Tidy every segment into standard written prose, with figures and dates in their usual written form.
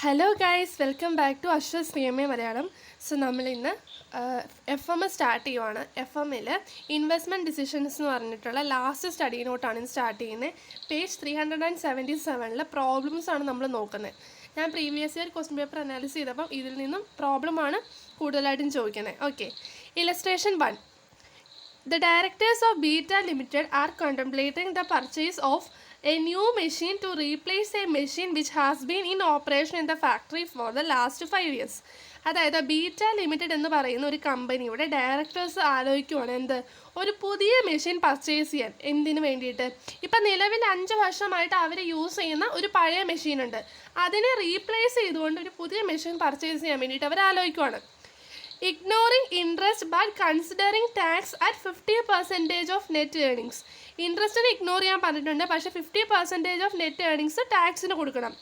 Hello guys, welcome back to അശ്വസ് PMA Malayalam. So നമ്മളിന്ന് FM start ചെയ്യുവാണ്. FM-ൽ ഇൻവെസ്റ്റ്മെൻറ്റ് ഡിസിഷൻസ് എന്ന് പറഞ്ഞിട്ടുള്ള ലാസ്റ്റ് സ്റ്റഡി നോട്ടാണ് ഇന്ന് സ്റ്റാർട്ട് ചെയ്യുന്നത്. പേജ് 377 പ്രോബ്ലംസാണ് നമ്മൾ നോക്കുന്നത്. ഞാൻ പ്രീവിയസ് ഇയർ ക്വസ്റ്റ്യൻ പേപ്പർ അനാലിസ് ചെയ്തപ്പം ഇതിൽ നിന്നും പ്രോബ്ലമാണ് കൂടുതലായിട്ടും ചോദിക്കുന്നത്. Okay, illustration 1. The directors of Beta Limited are contemplating the purchase of a new machine to replace a machine which has been in operation in the factory for the last 5 years. അതായത് beta limited എന്ന് പറയുന്ന ഒരു കമ്പനിയുടെ directors ആലോചിക്കുവാണ് ഒരു പുതിയ machine purchase ചെയ്യാൻ. എന്തിനു വേണ്ടിയിട്ട്? ഇപ്പം നിലവിൽ 5 വർഷമായിട്ട് അവർ യൂസ് ചെയ്യുന്ന ഒരു പഴയ മെഷീനുണ്ട്, അതിനെ റീപ്ലേസ് ചെയ്തുകൊണ്ട് ഒരു പുതിയ മെഷീൻ പർച്ചേസ് ചെയ്യാൻ വേണ്ടിയിട്ട് അവർ ആലോചിക്കുവാണ്. Ignoring interest but considering tax at 50% of net earnings. ഇൻട്രസ്റ്റിന് ignore ചെയ്യാൻ പറഞ്ഞിട്ടുണ്ട്, പക്ഷേ 50% ഓഫ് നെറ്റ് ഏർണിങ്സ് ടാക്സിന് കൊടുക്കണം.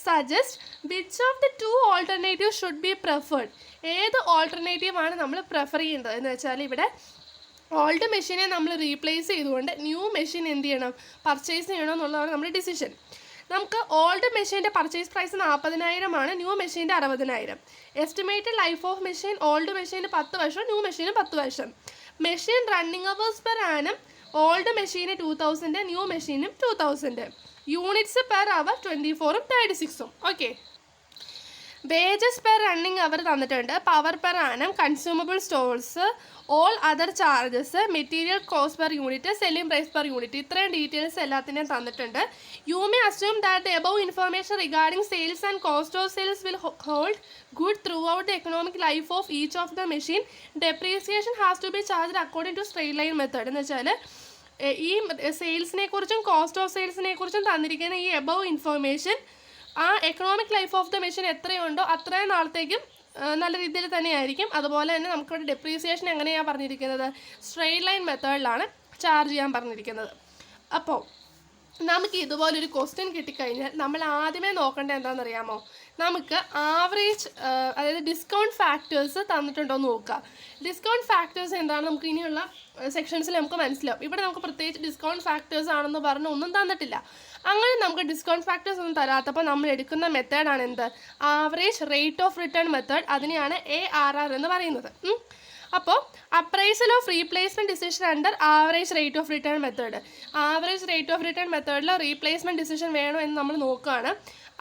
Suggest which of the 2 alternatives should be preferred. ഏത് ഓൾട്ടർനേറ്റീവാണ് നമ്മൾ പ്രിഫർ ചെയ്യേണ്ടത് എന്ന് വെച്ചാൽ ഇവിടെ ഓൾഡ് മെഷീനെ നമ്മൾ റീപ്ലേസ് ചെയ്തുകൊണ്ട് ന്യൂ മെഷീൻ എന്ത് ചെയ്യണം, പർച്ചേസ് ചെയ്യണം എന്നുള്ളതാണ് നമ്മുടെ ഡിസിഷൻ. നമുക്ക് ഓൾഡ് മെഷീൻ്റെ പർച്ചേസ് പ്രൈസ് 40,000 ആണ്, ന്യൂ മെഷീൻ്റെ 60,000. Estimated life of machine old മെഷീന് 10 വർഷം, ന്യൂ മെഷീന് 10 വർഷം. Machine running hours per annum old മെഷീന് 2000, ന്യൂ മെഷീനും 2000. യൂണിറ്റ്സ് പെർ അവർ 24ഉം 36ഉം. Okay, wages per running hour തന്നിട്ടുണ്ട്, power per annum, consumable stores, all other charges, material cost per unit, selling price per unit. ഇത്രയും details എല്ലാത്തിനും തന്നിട്ടുണ്ട്. You may assume that the above information regarding sales and cost of sales will hold good throughout the economic life of each of the machine. Depreciation has to be charged according to straight line method. എന്ന് വെച്ചാൽ ഈ സെയിൽസിനെ കുറിച്ചും cost of സെയിൽസിനെ കുറിച്ചും തന്നിരിക്കുന്ന ഈ above information ആ economic life of the machine എത്രയുണ്ടോ അത്രയും നാളത്തേക്കും നല്ല രീതിയിൽ തന്നെയായിരിക്കും. അതുപോലെ തന്നെ നമുക്കിവിടെ ഡെപ്രീസിയേഷൻ എങ്ങനെയാണ് പറഞ്ഞിരിക്കുന്നത്, സ്ട്രെയിറ്റ് ലൈൻ മെത്തേഡിലാണ് ചാർജ് ചെയ്യാൻ പറഞ്ഞിരിക്കുന്നത്. അപ്പോൾ നമുക്ക് ഇതുപോലൊരു ക്വസ്റ്റ്യൻ കിട്ടിക്കഴിഞ്ഞാൽ നമ്മൾ ആദ്യമേ നോക്കേണ്ടത് എന്താണെന്നറിയാമോ, നമുക്ക് ആവറേജ് അതായത് ഡിസ്കൗണ്ട് ഫാക്ടേഴ്സ് തന്നിട്ടുണ്ടോ എന്ന് നോക്കുക. ഡിസ്കൗണ്ട് ഫാക്ടേഴ്സ് എന്താണ് നമുക്ക് ഇനിയുള്ള സെക്ഷൻസിൽ നമുക്ക് മനസ്സിലാവും. ഇവിടെ നമുക്ക് പ്രത്യേകിച്ച് ഡിസ്കൗണ്ട് ഫാക്ടേഴ്സ് ആണെന്ന് പറഞ്ഞ് ഒന്നും തന്നിട്ടില്ല. അങ്ങനെ നമുക്ക് ഡിസ്കൗണ്ട് ഫാക്ടേഴ്സ് ഒന്നും തരാത്തപ്പോൾ നമ്മൾ എടുക്കുന്ന മെത്തേഡാണ് average rate of return method. അതിനെയാണ് ARR എന്ന് പറയുന്നത്. അപ്പോൾ appraisal of replacement decision under average rate of return method. Average rate of return മെത്തേഡിൽ റീപ്ലേസ്മെൻറ്റ് ഡിസിഷൻ വേണോ എന്ന് നമ്മൾ നോക്കുകയാണ്.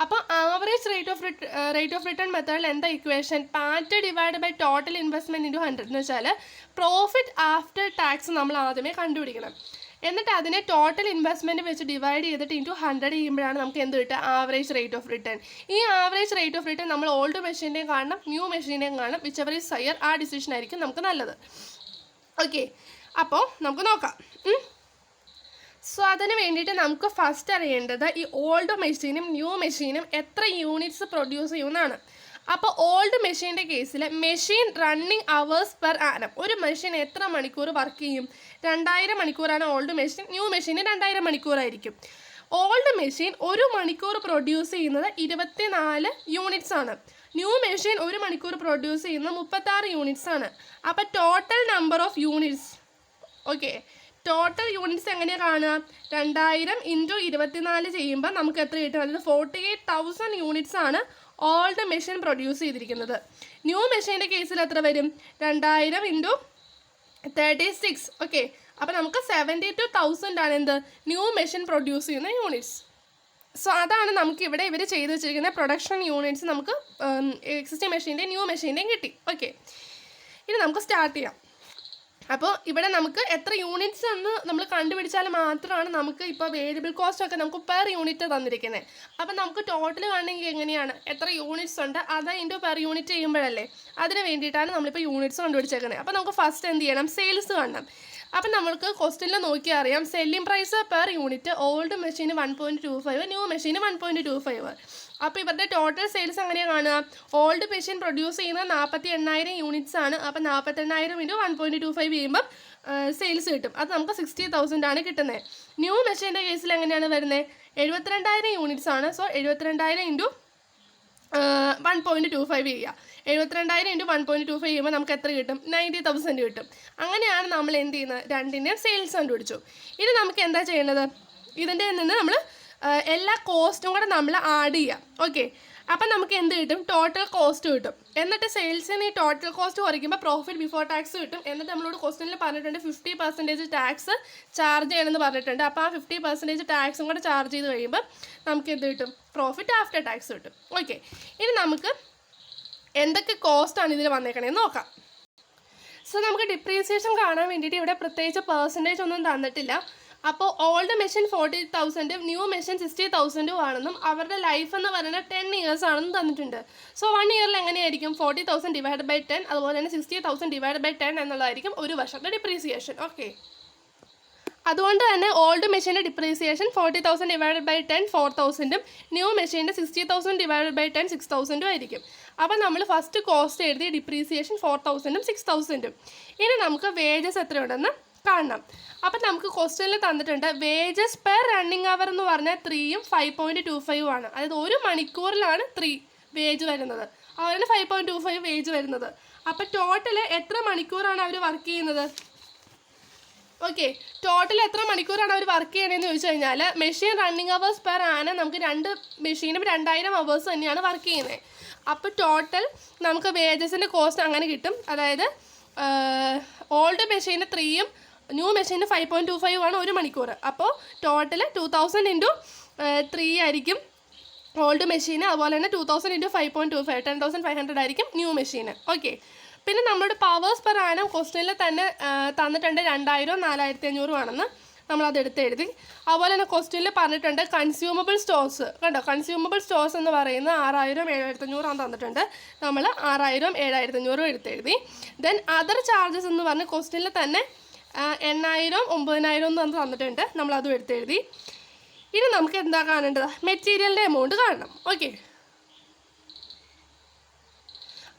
അപ്പോൾ ആവറേജ് റേറ്റ് ഓഫ് റിട്ടേൺ മെത്തേഡിൽ എന്താ equation, PAT divide by total investment into 100 എന്ന് വെച്ചാൽ പ്രോഫിറ്റ് ആഫ്റ്റർ ടാക്സ് നമ്മൾ ആദ്യമേ കണ്ടുപിടിക്കണം. എന്നിട്ട് അതിനെ ടോട്ടൽ ഇൻവെസ്റ്റ്മെൻറ്റ് വെച്ച് ഡിവൈഡ് ചെയ്തിട്ട് ഇൻറ്റു 100 ചെയ്യുമ്പോഴാണ് നമുക്ക് എന്ത് കിട്ടുക, ആവറേജ് റേറ്റ് ഓഫ് റിട്ടേൺ. ഈ ആവറേജ് റേറ്റ് ഓഫ് റിട്ടേൺ നമ്മൾ ഓൾഡ് മെഷീൻ്റെയും കാണണം, ന്യൂ മെഷീൻ്റെയും കാണണം. വിച്ച് എവർ ഈസ് ഹയർ ആ ഡിസിഷൻ ആയിരിക്കും നമുക്ക് നല്ലത്. ഓക്കെ, അപ്പോൾ നമുക്ക് നോക്കാം. സോ അതിന് വേണ്ടിയിട്ട് നമുക്ക് ഫസ്റ്റ് അറിയേണ്ടത് ഈ ഓൾഡ് മെഷീനും ന്യൂ മെഷീനും എത്ര യൂണിറ്റ്സ് പ്രൊഡ്യൂസ് ചെയ്യുമെന്നാണ്. അപ്പോൾ ഓൾഡ് മെഷീൻ്റെ കേസിൽ machine running hours per annum, ഒരു മെഷീൻ എത്ര മണിക്കൂർ വർക്ക് ചെയ്യും, 2000 മണിക്കൂറാണ് ഓൾഡ് മെഷീൻ, ന്യൂ മെഷീന് 2000 മണിക്കൂറായിരിക്കും. ഓൾഡ് മെഷീൻ ഒരു മണിക്കൂർ പ്രൊഡ്യൂസ് ചെയ്യുന്നത് 24 യൂണിറ്റ്സ് ആണ്. ന്യൂ മെഷീൻ ഒരു മണിക്കൂർ പ്രൊഡ്യൂസ് ചെയ്യുന്നത് 36 യൂണിറ്റ്സ് ആണ്. അപ്പോൾ total number of units, okay, total units എങ്ങനെയാണ് കാണുക, 2000 ഇൻറ്റു 24 ചെയ്യുമ്പോൾ നമുക്ക് എത്ര കിട്ടും, അതായത് 48,000 യൂണിറ്റ്സ് ആണ് ഓൾഡ് മെഷീൻ പ്രൊഡ്യൂസ് ചെയ്തിരിക്കുന്നത്. ന്യൂ മെഷീൻ്റെ കേസിൽ എത്ര വരും, 2000 ഇൻറ്റു 36. ഓക്കെ, അപ്പോൾ നമുക്ക് 72,000 ആണ് ന്യൂ മെഷീൻ പ്രൊഡ്യൂസ് ചെയ്യുന്ന യൂണിറ്റ്സ്. സോ അതാണ് നമുക്ക് ഇവിടെ ഇവർ ചെയ്ത് വെച്ചിരിക്കുന്ന പ്രൊഡക്ഷൻ യൂണിറ്റ്സ് നമുക്ക് എക്സിസ്റ്റിംഗ് മെഷീൻ്റെയും ന്യൂ മെഷീൻ്റെയും കിട്ടി. ഓക്കെ, ഇനി നമുക്ക് സ്റ്റാർട്ട് ചെയ്യാം. അപ്പോൾ ഇവിടെ നമുക്ക് എത്ര യൂണിറ്റ്സ് എന്ന് നമ്മൾ കണ്ടുപിടിച്ചാൽ മാത്രമാണ് നമുക്ക് ഇപ്പോൾ വേരിയബിൾ കോസ്റ്റ് ഒക്കെ നമുക്ക് പെർ യൂണിറ്റ് തന്നിരിക്കുന്നത്. അപ്പം നമുക്ക് ടോട്ടൽ കാണണമെങ്കിൽ എങ്ങനെയാണ്, എത്ര യൂണിറ്റ്സ് ഉണ്ട് അത് ഇൻറ്റു പെർ യൂണിറ്റ് ചെയ്യുമ്പോഴല്ലേ, അതിന് വേണ്ടിയിട്ടാണ് നമ്മളിപ്പോൾ യൂണിറ്റ്സ് കണ്ടുപിടിച്ചേക്കുന്നത്. അപ്പോൾ നമുക്ക് ഫസ്റ്റ് എന്ത് ചെയ്യണം, സെയിൽസ് കാണണം. അപ്പം നമ്മൾക്ക് ക്വസ്റ്റ്യനിൽ നോക്കിയാൽ അറിയാം, selling price per unit old മെഷീന് 1.25, ന്യൂ മെഷീന് 1.25. അപ്പോൾ ഇവരുടെ ടോട്ടൽ സെയിൽസ് എങ്ങനെയാണ് കാണുക, ഓൾഡ് മെഷീൻ പ്രൊഡ്യൂസ് ചെയ്യുന്നത് 48,000 യൂണിറ്റ്സ് ആണ്. അപ്പോൾ 48,000 ഇൻറ്റു 1.25 ചെയ്യുമ്പോൾ സെയിൽസ് കിട്ടും. അത് നമുക്ക് 60,000 ആണ് കിട്ടുന്നത്. ന്യൂ മെഷീൻ്റെ കേസിൽ എങ്ങനെയാണ് വരുന്നത്, 72,000 യൂണിറ്റ്സ് ആണ്. സോ 72,000 ഇൻറ്റു 1.25 ചെയ്യുക. 72,000 ഇൻറ്റു 1.25 ചെയ്യുമ്പോൾ നമുക്ക് എത്ര കിട്ടും, 90,000 കിട്ടും. അങ്ങനെയാണ് നമ്മൾ എന്ത് ചെയ്യുന്നത്, രണ്ടിൻ്റെയും സെയിൽസ് കണ്ടുപിടിച്ചു. ഇനി നമുക്ക് എന്താ ചെയ്യേണ്ടത്, ഇതിൻ്റെ നിന്ന് നമ്മൾ എല്ലാ കോസ്റ്റും കൂടെ നമ്മൾ ആഡ് ചെയ്യാം. ഓക്കെ, അപ്പം നമുക്ക് എന്ത് കിട്ടും? ടോട്ടൽ കോസ്റ്റ് കിട്ടും. എന്നിട്ട് സെയിൽസിന് ഈ ടോട്ടൽ കോസ്റ്റ് കുറയ്ക്കുമ്പോൾ പ്രോഫിറ്റ് ബിഫോർ ടാക്സ് കിട്ടും. എന്നിട്ട് നമ്മളോട് ക്വസ്റ്റ്യനിൽ പറഞ്ഞിട്ടുണ്ട് 50% ടാക്സ് ചാർജ് ചെയ്യണമെന്ന് പറഞ്ഞിട്ടുണ്ട്. അപ്പോൾ ആ 50% ടാക്സും കൂടെ ചാർജ് ചെയ്ത് കഴിയുമ്പോൾ നമുക്ക് എന്ത് കിട്ടും? പ്രോഫിറ്റ് ആഫ്റ്റർ ടാക്സ് കിട്ടും. ഓക്കെ, ഇനി നമുക്ക് എന്തൊക്കെ കോസ്റ്റാണ് ഇതിൽ വന്നേക്കണേന്ന് നോക്കാം. സോ നമുക്ക് ഡിപ്രീസിയേഷൻ കാണാൻ വേണ്ടിയിട്ട് ഇവിടെ പ്രത്യേകിച്ച് പെർസെൻറ്റേജ് ഒന്നും തന്നിട്ടില്ല. അപ്പോൾ ഓൾഡ് മെഷീൻ 40,000 ന്യൂ മെഷീൻ 60,000 ആണെന്നും അവരുടെ ലൈഫ് എന്ന് പറയുന്നത് 10 years ആണെന്നും തന്നിട്ടുണ്ട്. സോ 1 year എങ്ങനെയായിരിക്കും? 40,000 ഡിവൈഡ് ബൈ 10, അതുപോലെ തന്നെ 60,000 ഡിവൈഡ് ബൈ 10 എന്നുള്ളതായിരിക്കും ഒരു വർഷത്തെ ഡിപ്രീസിയേഷൻ. ഓക്കെ, അതുകൊണ്ട് തന്നെ ഓൾഡ് മെഷീൻ്റെ ഡിപ്രീസിയേഷൻ 40,000 ഡിവൈഡ് ബൈ 10 4,000ഉം ന്യൂ മെഷീൻ്റെ 60,000 ഡിവൈഡ് ബൈ 10 6,000ഉം ആയിരിക്കും. അപ്പോൾ നമ്മൾ ഫസ്റ്റ് കോസ്റ്റ് എഴുതി ഡിപ്രീസിയേഷൻ 4,000ഉം 6,000ഉം. ഇനി നമുക്ക് വേജസ് എത്രയുണ്ടെന്ന് കാണണം. അപ്പം നമുക്ക് ക്വസ്റ്റ്യനിൽ തന്നിട്ടുണ്ട് വേജസ് പെർ റണ്ണിങ് അവർ എന്ന് പറഞ്ഞാൽ 3ഉം 5.25 ആണ്. അതായത് ഒരു മണിക്കൂറിലാണ് 3 വേജ് വരുന്നത്, അവരാണ് 5.25 വേജ് വരുന്നത്. അപ്പം ടോട്ടൽ എത്ര മണിക്കൂറാണ് അവർ വർക്ക് ചെയ്യുന്നത്? ഓക്കെ, ടോട്ടൽ എത്ര മണിക്കൂറാണ് അവർ വർക്ക് ചെയ്യണമെന്ന് ചോദിച്ചു കഴിഞ്ഞാൽ മെഷീൻ റണ്ണിങ് അവേഴ്സ് പെർ ആന നമുക്ക് 2 മെഷീനും 2000 അവേഴ്സ് തന്നെയാണ് വർക്ക് ചെയ്യുന്നത്. അപ്പോൾ ടോട്ടൽ നമുക്ക് വേജസിൻ്റെ കോസ്റ്റ് അങ്ങനെ കിട്ടും. അതായത് ഓൾഡ് മെഷീന് 3ഉം ന്യൂ മെഷീന് 5.25 ആണ് ഒരു മണിക്കൂർ. അപ്പോൾ ടോട്ടൽ 2000 ഇൻറ്റു 3 ആയിരിക്കും ഓൾഡ് മെഷീന്, അതുപോലെ തന്നെ 2000 ഇൻറ്റു 5.25 10,500 ആയിരിക്കും ന്യൂ മെഷീന്. ഓക്കെ, പിന്നെ നമ്മുടെ പവേഴ്സ് പെർ ആനം ക്വസ്റ്റ്യനിൽ തന്നെ തന്നിട്ടുണ്ട് 2000 4500 ആണെന്ന് നമ്മളത് എഴുതി. അതുപോലെ തന്നെ ക്വസ്റ്റ്യനിൽ പറഞ്ഞിട്ടുണ്ട് കൺസ്യൂമബിൾ സ്റ്റോഴ്സ്. കണ്ടോ, കൺസ്യൂമബിൾ സ്റ്റോഴ്സ് എന്ന് പറയുന്നത് 6000 7500 ആണ് തന്നിട്ടുണ്ട്. നമ്മൾ 6000 7500 എഴുതി. ദെൻ അതർ ചാർജസ് എന്ന് പറഞ്ഞ് ക്വസ്റ്റ്യനിൽ തന്നെ 8000 9000 എന്ന് തന്നിട്ടുണ്ട്, നമ്മളതും എഴുതി. ഇനി നമുക്ക് എന്താ കാണേണ്ടത്? മെറ്റീരിയലിൻ്റെ എമൗണ്ട് കാണണം. ഓക്കെ,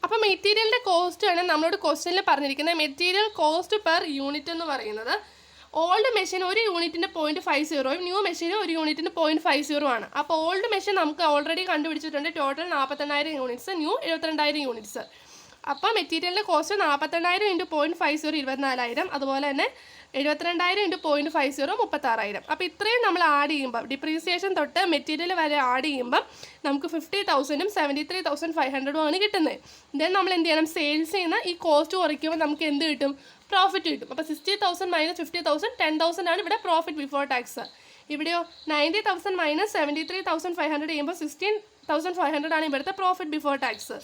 അപ്പോൾ മെറ്റീരിയലിൻ്റെ കോസ്റ്റ് ആണ് നമ്മളോട് ക്വസ്റ്റ്യനിൽ പറഞ്ഞിരിക്കുന്നത്. മെറ്റീരിയൽ കോസ്റ്റ് പെർ യൂണിറ്റ് എന്ന് പറയുന്നത് ഓൾഡ് മെഷീൻ ഒരു യൂണിറ്റിന് 0.50 ന്യൂ മെഷീന് ഒരു യൂണിറ്റിന് 0.50 ആണ്. അപ്പോൾ ഓൾഡ് മെഷീൻ നമുക്ക് ഓൾറെഡി കണ്ടുപിടിച്ചിട്ടുണ്ട്. Total 48,000 units, new 72,000 units. അപ്പോൾ മെറ്റീരിയലിൻ്റെ കോസ്റ്റ് 48,000 ഇൻറ്റു 0.50 24,000, അതുപോലെ തന്നെ 72,000 ഇൻറ്റു 0.50 36,000. അപ്പോൾ ഇത്രയും നമ്മൾ ആഡ് ചെയ്യുമ്പോൾ ഡിപ്രീസിയേഷൻ തൊട്ട് മെറ്റീരിയൽ വരെ ആഡ് ചെയ്യുമ്പം നമുക്ക് 50,000ഉം 73,500ഉം ആണ് കിട്ടുന്നത്. ദെൻ നമ്മൾ എന്ത് ചെയ്യണം? സെയിൽസ് ചെയ്യുന്ന ഈ കോസ്റ്റ് കുറയ്ക്കുമ്പോൾ നമുക്ക് എന്ത് കിട്ടും? പ്രോഫിറ്റ് കിട്ടും. അപ്പോൾ 60,000 മൈനസ് 50,000 10,000 ആണ് ഇവിടെ പ്രോഫിറ്റ് ബിഫോർ ടാക്സ്. ഇവിടെയോ 90,000 മൈനസ് 73,500 ചെയ്യുമ്പോൾ 16,500 ആണ് ഇവിടുത്തെ പ്രോഫിറ്റ് ബിഫോർ ടാക്സ്.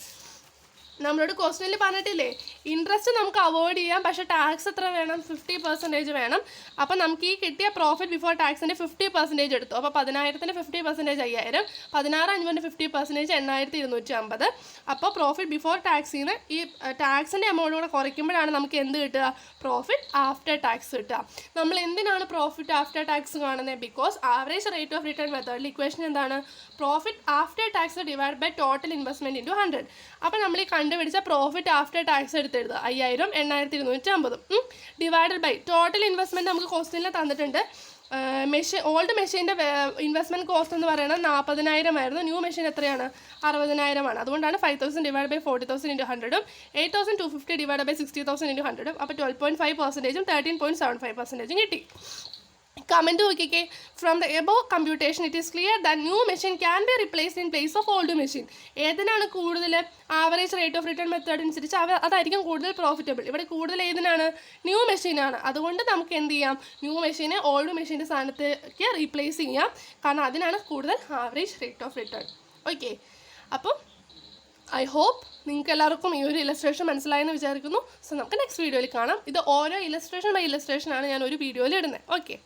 നമ്മളോട് ക്വസ്റ്റ്യനിൽ പറഞ്ഞിട്ടില്ലേ ഇൻട്രസ്റ്റ് നമുക്ക് അവോയ്ഡ് ചെയ്യാം, പക്ഷേ ടാക്സ് എത്ര വേണം? 50% വേണം. അപ്പോൾ നമുക്ക് ഈ കിട്ടിയ പ്രോഫിറ്റ് ബിഫോർ ടാക്സിൻ്റെ 50% എടുത്തു. അപ്പോൾ 10,000ന് 50% 5,000, 16,500 50% 8,250. അപ്പോൾ പ്രോഫിറ്റ് ബിഫോർ ടാക്സിന് ഈ ടാക്സിൻ്റെ എമൗണ്ട് കൂടെ കുറയ്ക്കുമ്പോഴാണ് നമുക്ക് എന്ത് കിട്ടുക? പ്രോഫിറ്റ് ആഫ്റ്റർ ടാക്സ് കിട്ടുക. നമ്മൾ എന്തിനാണ് പ്രോഫിറ്റ് ആഫ്റ്റർ ടാക്സ് കാണുന്നത്? Because average rate of return മെത്തേഡിൽ ഇക്വേഷൻ എന്താണ്? Profit after tax divide by total investment into 100. അപ്പോൾ നമ്മൾ ഈ കണ്ടുപിടിച്ച പ്രോഫിറ്റ് ആഫ്റ്റർ ടാക്സ് എടുത്തെഴുതുക 5,000 8,250 ഡിവൈഡഡ് ബൈ ടോട്ടൽ ഇൻവെസ്റ്റ്മെൻറ്റ് നമുക്ക് കോസ്റ്റിൽ തന്നിട്ടുണ്ട്. ഓൾഡ് മെഷീൻ്റെ ഇൻവെസ്റ്റ്മെൻറ്റ് കോസ്റ്റ് എന്ന് പറയുന്നത് 40,000 ആയിരുന്നു. ന്യൂ മെഷീൻ എത്രയാണ്? 60,000 ആണ്. അതുകൊണ്ടാണ് 5,000 ഡിവൈഡ് ബൈ 40,000 ഇൻറ്റു 100ഉം 8,250 ഡിവൈഡ് ബൈ 60,000 ഇൻറ്റു 100ഉം. അപ്പോൾ 12.5%ഉം 13.75% കിട്ടി. കമൻറ്റ് നോക്കിക്കേ. From the above computation it is clear that new machine can be replaced in place of old machine. ഏതിനാണ് കൂടുതൽ? Average rate of return method അനുസരിച്ച് അതായിരിക്കും കൂടുതൽ പ്രോഫിറ്റബിൾ. ഇവിടെ കൂടുതൽ ഏതിനാണ്? ന്യൂ മെഷീനാണ്. അതുകൊണ്ട് നമുക്ക് എന്ത് ചെയ്യാം? ന്യൂ മെഷീനെ ഓൾഡ് മെഷീൻ്റെ സ്ഥാനത്തേക്ക് റീപ്ലേസ് ചെയ്യാം, കാരണം അതിനാണ് കൂടുതൽ average rate of return. Okay, അപ്പം ഐ ഹോപ്പ് നിങ്ങൾക്ക് എല്ലാവർക്കും ഈ ഒരു ഇലസ്ട്രേഷൻ മനസ്സിലായെന്ന് വിചാരിക്കുന്നു. സോ നമുക്ക് നെക്സ്റ്റ് വീഡിയോയിൽ കാണാം. ഇത് ഓരോ ഇലസ്ട്രേഷൻ ബൈ ഇലസ്ട്രേഷൻ ആണ് ഞാൻ ഒരു വീഡിയോയിൽ ഇടുന്നത്. ഓക്കെ.